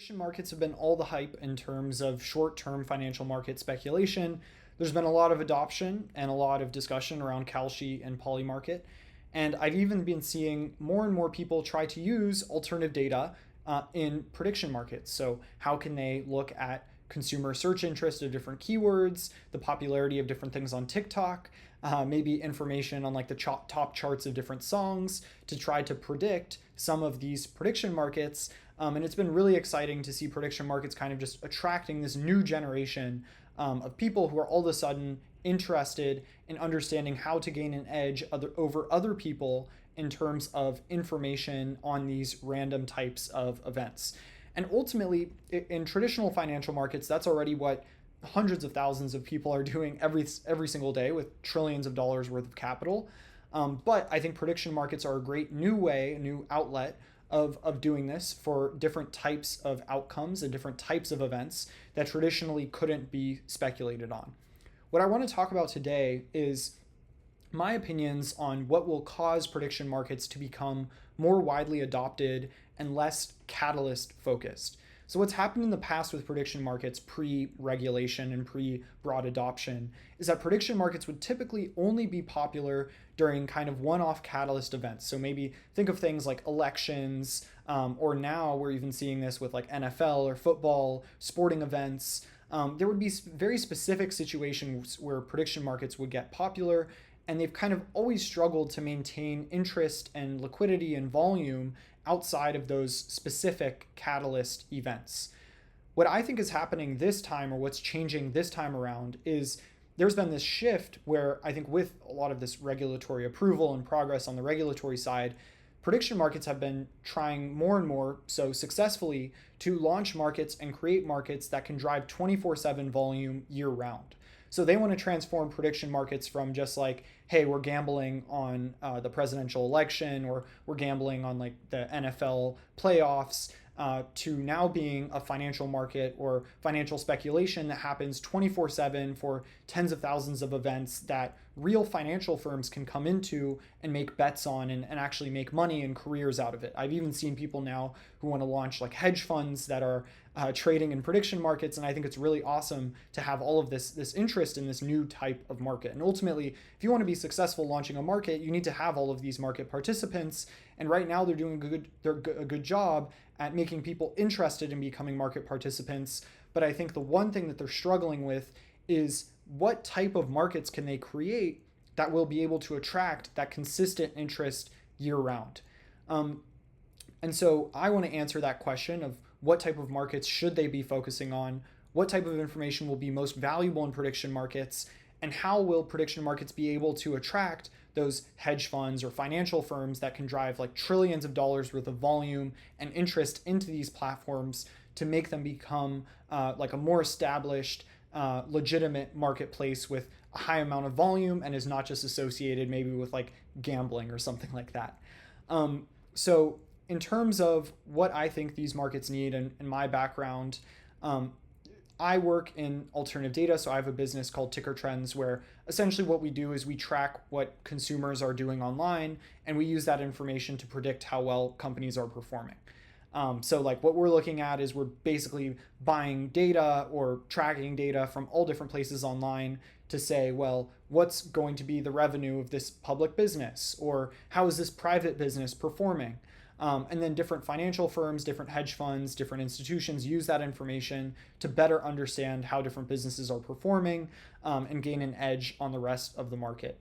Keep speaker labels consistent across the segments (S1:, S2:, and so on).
S1: Prediction markets have been all the hype in terms of short term financial market speculation. There's been a lot of adoption and a lot of discussion around Kalshi and Polymarket. And I've even been seeing more and more people try to use alternative data in prediction markets. So, how can they look at consumer search interest of different keywords, the popularity of different things on TikTok, maybe information on like the top charts of different songs to try to predict some of these prediction markets. And it's been really exciting to see prediction markets kind of just attracting this new generation of people who are all of a sudden interested in understanding how to gain an edge over other people in terms of information on these random types of events. And ultimately, in traditional financial markets, that's already what hundreds of thousands of people are doing every single day with trillions of dollars worth of capital. But I think prediction markets are a great new way, a new outlet of doing this for different types of outcomes and different types of events that traditionally couldn't be speculated on. What I want to talk about today is my opinions on what will cause prediction markets to become more widely adopted and less catalyst focused. So, what's happened in the past with prediction markets pre regulation and pre broad adoption is that prediction markets would typically only be popular during kind of one off catalyst events. So, maybe think of things like elections, or now we're even seeing this with like NFL or football, sporting events. There would be very specific situations where prediction markets would get popular, and they've kind of always struggled to maintain interest and liquidity and volume outside of those specific catalyst events. What I think is happening this time, or what's changing this time around, is there's been this shift where I think with a lot of this regulatory approval and progress on the regulatory side, prediction markets have been trying more and more so successfully to launch markets and create markets that can drive 24/7 volume year round. So they want to transform prediction markets from just like, hey, we're gambling on the presidential election, or we're gambling on like the NFL playoffs, to now being a financial market or financial speculation that happens 24/7 for tens of thousands of events that real financial firms can come into and make bets on and actually make money and careers out of it. I've even seen people now who want to launch like hedge funds that are trading in prediction markets, and I think it's really awesome to have all of this interest in this new type of market. And ultimately, if you want to be successful launching a market, you need to have all of these market participants. And right now, they're doing a good job at making people interested in becoming market participants. But I think the one thing that they're struggling with is what type of markets can they create that will be able to attract that consistent interest year round. And so I want to answer that question of what type of markets should they be focusing on, what type of information will be most valuable in prediction markets, and how will prediction markets be able to attract those hedge funds or financial firms that can drive like trillions of dollars worth of volume and interest into these platforms to make them become like a more established, legitimate marketplace with a high amount of volume and is not just associated maybe with like gambling or something like that. So in terms of what I think these markets need and my background, I work in alternative data. So I have a business called Ticker Trends, where essentially what we do is we track what consumers are doing online, and we use that information to predict how well companies are performing. So like what we're looking at is we're basically buying data or tracking data from all different places online to say, well, what's going to be the revenue of this public business, or how is this private business performing? And then different financial firms, different hedge funds, different institutions use that information to better understand how different businesses are performing, and gain an edge on the rest of the market.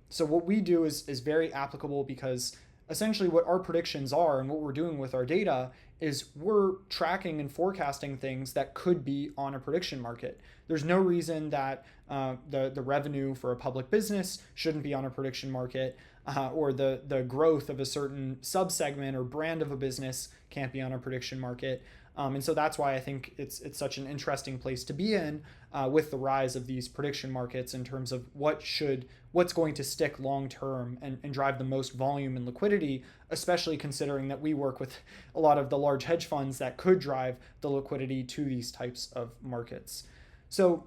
S1: So what we do is very applicable, because essentially what our predictions are and what we're doing with our data is we're tracking and forecasting things that could be on a prediction market. There's no reason that the revenue for a public business shouldn't be on a prediction market, or the growth of a certain subsegment or brand of a business can't be on a prediction market. And so that's why I think it's such an interesting place to be in, with the rise of these prediction markets in terms of what's going to stick long term and drive the most volume and liquidity, especially considering that we work with a lot of the large hedge funds that could drive the liquidity to these types of markets. So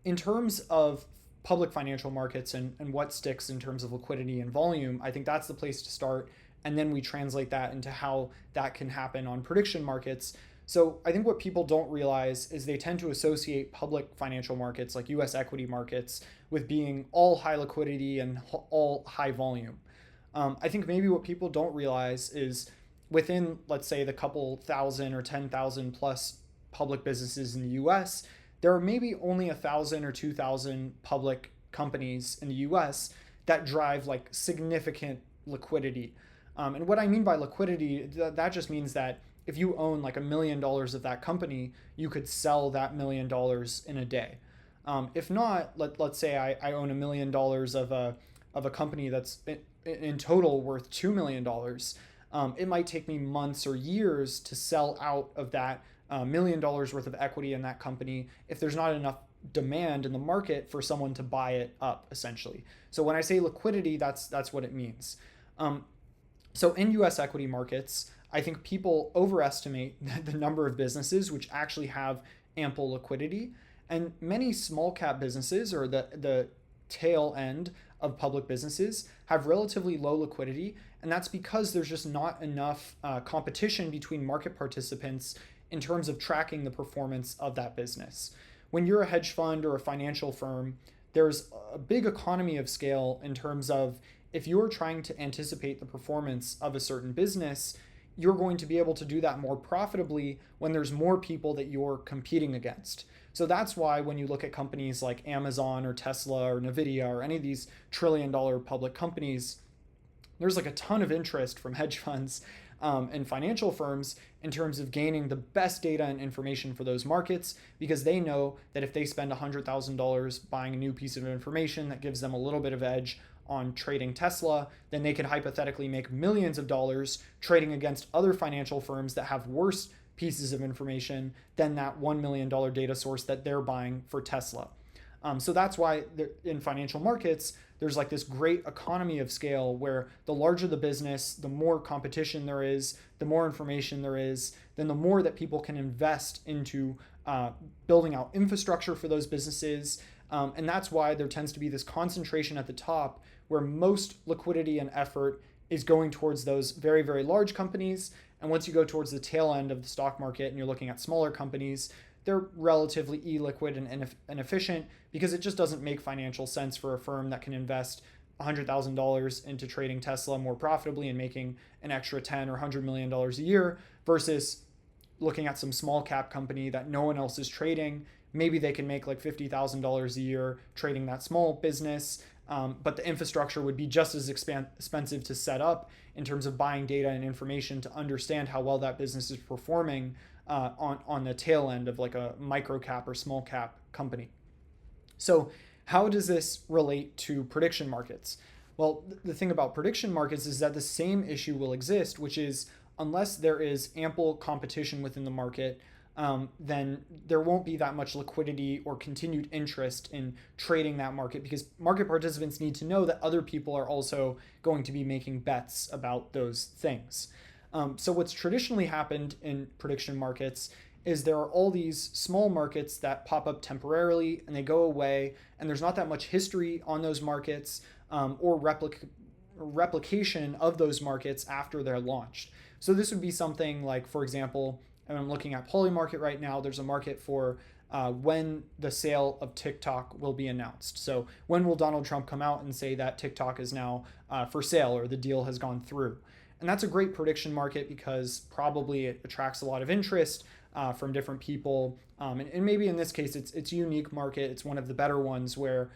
S1: in terms of public financial markets and what sticks in terms of liquidity and volume, I think that's the place to start. and then we translate that into how that can happen on prediction markets. So I think what people don't realize is they tend to associate public financial markets like US equity markets with being all high liquidity and all high volume. I think maybe what people don't realize is within, let's say, the couple thousand or 10,000 plus public businesses in the US, there are maybe only 1,000 or 2,000 public companies in the US that drive like significant liquidity. And what I mean by liquidity, that just means that if you own like $1 million of that company, you could sell that $1 million in a day. If not, let's say I own $1 million of a company that's in total worth $2 million. It might take me months or years to sell out of that $1 million worth of equity in that company if there's not enough demand in the market for someone to buy it up, essentially. So when I say liquidity, that's what it means. So in US equity markets, I think people overestimate the number of businesses which actually have ample liquidity. And many small cap businesses, or the tail end of public businesses, have relatively low liquidity. And that's because there's just not enough competition between market participants in terms of tracking the performance of that business. When you're a hedge fund or a financial firm, there's a big economy of scale in terms of if you're trying to anticipate the performance of a certain business, you're going to be able to do that more profitably when there's more people that you're competing against. So that's why when you look at companies like Amazon or Tesla or Nvidia or any of these trillion-dollar public companies, there's like a ton of interest from hedge funds and financial firms in terms of gaining the best data and information for those markets, because they know that if they spend $100,000 buying a new piece of information that gives them a little bit of edge on trading Tesla, then they could hypothetically make millions of dollars trading against other financial firms that have worse pieces of information than that $1 million data source that they're buying for Tesla. So that's why in financial markets, there's like this great economy of scale where the larger the business, the more competition there is, the more information there is, then the more that people can invest into building out infrastructure for those businesses. And that's why there tends to be this concentration at the top where most liquidity and effort is going towards those very, very large companies. And once you go towards the tail end of the stock market and you're looking at smaller companies, they're relatively illiquid and inefficient because it just doesn't make financial sense for a firm that can invest $100,000 into trading Tesla more profitably and making an extra $10 or $100 million a year versus looking at some small cap company that no one else is trading. Maybe they can make like $50,000 a year trading that small business, but the infrastructure would be just as expensive to set up in terms of buying data and information to understand how well that business is performing on the tail end of like a micro cap or small cap company. So how does this relate to prediction markets? Well, the thing about prediction markets is that the same issue will exist, which is unless there is ample competition within the market, then there won't be that much liquidity or continued interest in trading that market, because market participants need to know that other people are also going to be making bets about those things. So what's traditionally happened in prediction markets is there are all these small markets that pop up temporarily and they go away, and there's not that much history on those markets or replication of those markets after they're launched. So this would be something like, for example, and I'm looking at Polymarket right now, there's a market for when the sale of TikTok will be announced. So when will Donald Trump come out and say that TikTok is now for sale or the deal has gone through? And that's a great prediction market because probably it attracts a lot of interest from different people. And maybe in this case, it's a unique market. It's one of the better ones where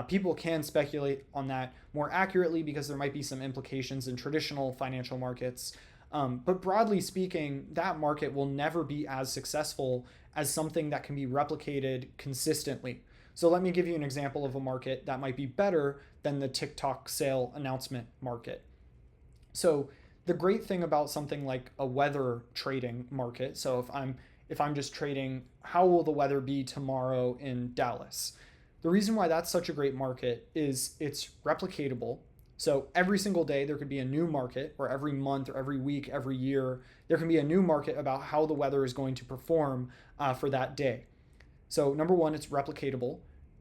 S1: people can speculate on that more accurately because there might be some implications in traditional financial markets. But broadly speaking, that market will never be as successful as something that can be replicated consistently. So let me give you an example of a market that might be better than the TikTok sale announcement market. So the great thing about something like a weather trading market, so if I'm just trading how will the weather be tomorrow in Dallas, the reason why that's such a great market is it's replicatable. So every single day there could be a new market, or every month or every week, every year, there can be a new market about how the weather is going to perform for that day. So number one, it's replicatable,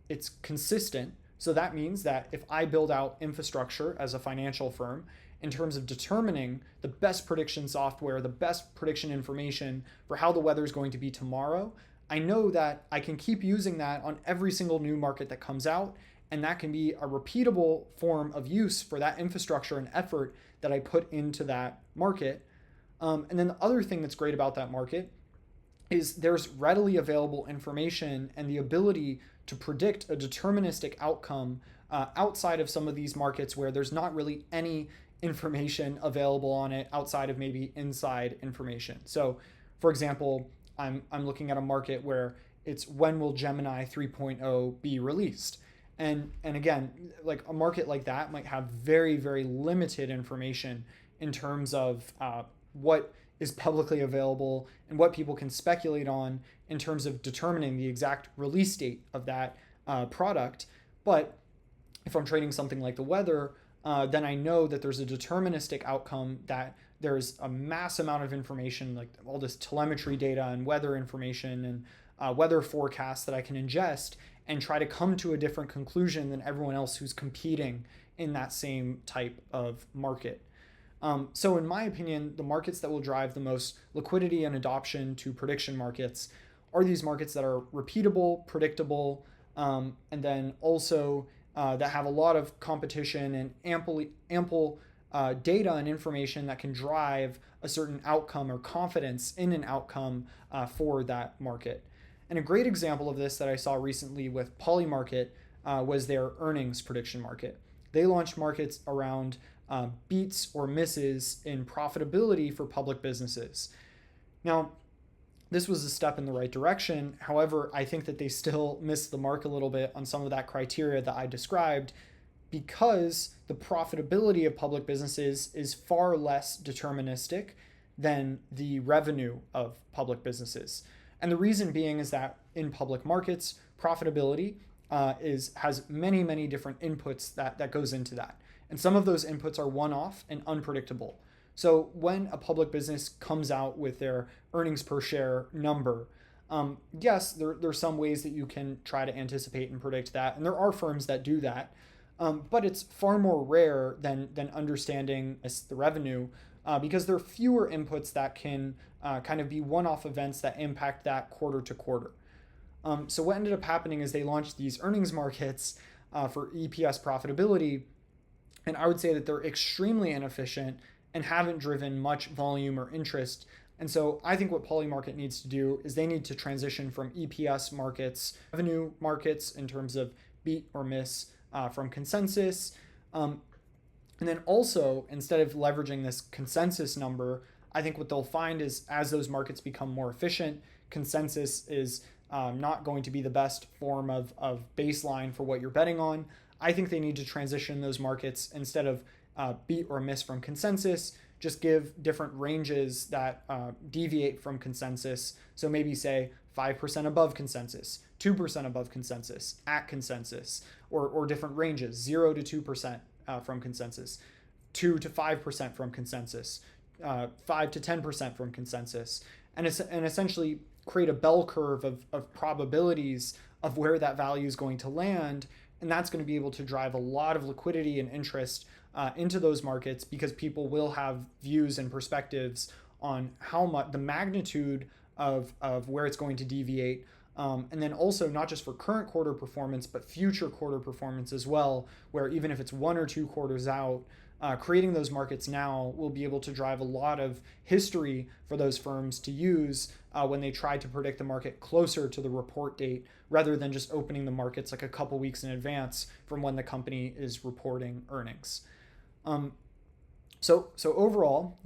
S1: it's consistent. So that means that if I build out infrastructure as a financial firm in terms of determining the best prediction software, the best prediction information for how the weather is going to be tomorrow, I know that I can keep using that on every single new market that comes out, and that can be a repeatable form of use for that infrastructure and effort that I put into that market. And then the other thing that's great about that market is there's readily available information and the ability to predict a deterministic outcome outside of some of these markets where there's not really any information available on it outside of maybe inside information. So, for example, I'm looking at a market where it's when will Gemini 3.0 be released? And again, like a market like that might have very, very limited information in terms of what is publicly available and what people can speculate on in terms of determining the exact release date of that product. But if I'm trading something like the weather, then I know that there's a deterministic outcome, that there's a mass amount of information, like all this telemetry data and weather information and weather forecasts that I can ingest and try to come to a different conclusion than everyone else who's competing in that same type of market. So in my opinion, the markets that will drive the most liquidity and adoption to prediction markets are these markets that are repeatable, predictable, and then also that have a lot of competition and ample data and information that can drive a certain outcome or confidence in an outcome for that market. And a great example of this that I saw recently with Polymarket was their earnings prediction market. They launched markets around beats or misses in profitability for public businesses. Now, this was a step in the right direction. However, I think that they still missed the mark a little bit on some of that criteria that I described, because the profitability of public businesses is far less deterministic than the revenue of public businesses. And the reason being is that in public markets, profitability has many different inputs that goes into that. And some of those inputs are one-off and unpredictable. So when a public business comes out with their earnings per share number, yes, there's some ways that you can try to anticipate and predict that. And there are firms that do that. But it's far more rare than understanding the revenue because there are fewer inputs that can kind of be one-off events that impact that quarter to quarter. So what ended up happening is they launched these earnings markets for EPS profitability. And I would say that they're extremely inefficient and haven't driven much volume or interest. And so I think what Polymarket needs to do is they need to transition from EPS markets, revenue markets in terms of beat or miss from consensus. And then also, instead of leveraging this consensus number, I think what they'll find is as those markets become more efficient, consensus is not going to be the best form of baseline for what you're betting on. I think they need to transition those markets instead of beat or miss from consensus, just give different ranges that deviate from consensus. So maybe say 5% above consensus, 2% above consensus, at consensus, or different ranges, 0 to 2% from consensus, 2 to 5% from consensus, 5 to 10% from consensus, and essentially create a bell curve of probabilities of where that value is going to land. And that's going to be able to drive a lot of liquidity and interest into those markets, because people will have views and perspectives on how much the magnitude of where it's going to deviate. And then also not just for current quarter performance, but future quarter performance as well, where even if it's 1 or 2 quarters out, creating those markets now will be able to drive a lot of history for those firms to use when they try to predict the market closer to the report date, rather than just opening the markets like a couple weeks in advance from when the company is reporting earnings. So overall,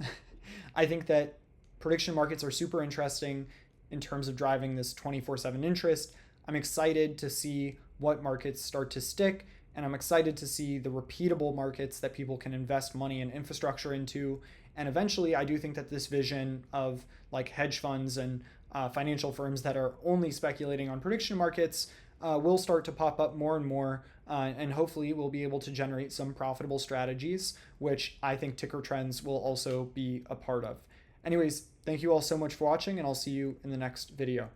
S1: I think that prediction markets are super interesting in terms of driving this 24/7 interest. I'm excited to see what markets start to stick, and I'm excited to see the repeatable markets that people can invest money and infrastructure into. And eventually, I do think that this vision of like hedge funds and financial firms that are only speculating on prediction markets will start to pop up more and more. And hopefully we'll be able to generate some profitable strategies, which I think Ticker Trends will also be a part of. Anyways, thank you all so much for watching, and I'll see you in the next video.